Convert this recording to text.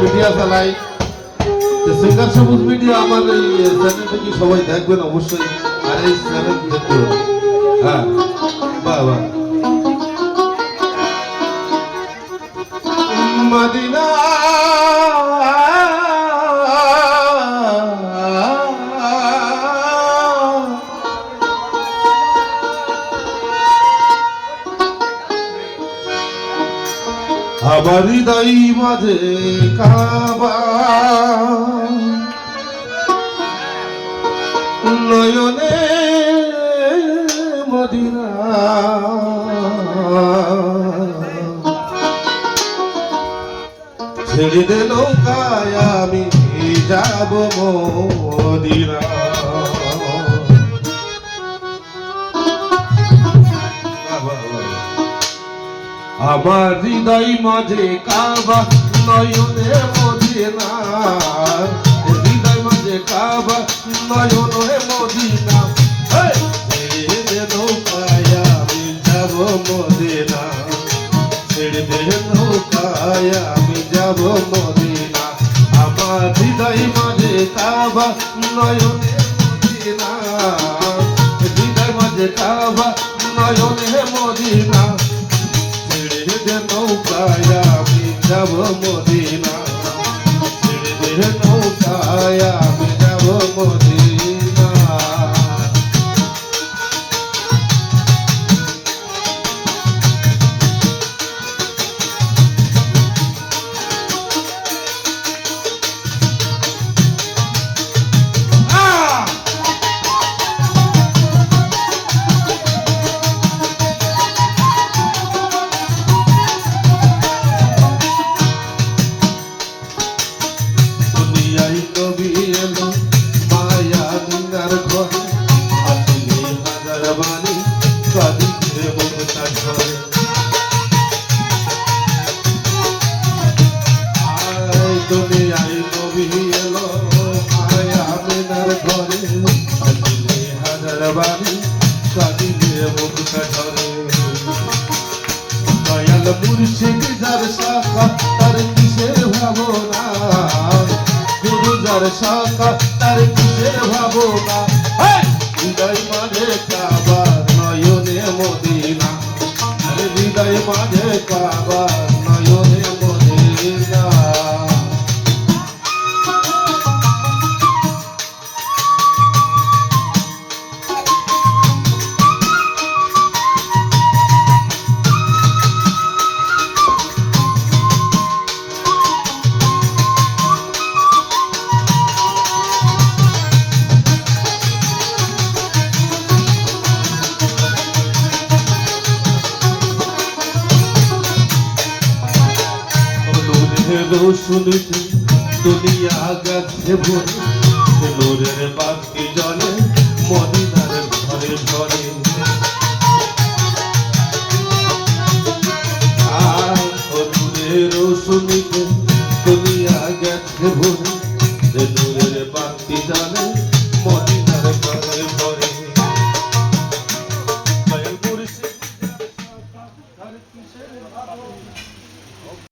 Media চালাই, singer সবুজ media আমার এই চ্যানেলটা কি সবাই দেখবেন অবশ্যই, আর এই চ্যানেল দেখবেন। হ্যাঁ, বাহ বাহ। মদিনা আমার হৃদয় মাঝে কাবা, নয়নে মদিনা, ছেড়ে দে নৌকায় আমি যাব মদিনা। আমার হৃদয় মাঝে কাবা, নয়নে মদিনা, হৃদয় মাঝে কাবা, নয়নে মদিনা, ছেড়ে দে নৌকায় আমি যাব মদিনা, ছেড়ে দে নৌকায় আমি যাব মদিনা। আমার হৃদয় মাঝে কাবা, নয়নে মদিনা, হৃদয় মাঝে কাবা, নয়নে মদিনা, ছেড়ে দে নৌকায় আমি যাব মদিনা, ছেড়ে দে নৌকায় আমি যাব মদিনা। দয়াল মুর্শিদ যার শাখা তার কিসের ভাবনা, গুরু যার শাখা তার কিসের ভাবনা, হৃদয় মাঝে কাবা, নয়নে মদিনা, হৃদয় মাঝে কাবা, নয়নে মদিনা। রোশনীতে দুনিয়া গেছে ভরে, নূরের বাতি জ্বলে মদিনার ঘরে ঘরে। নূরের রোশনীতে দুনিয়া গেছে ভরে,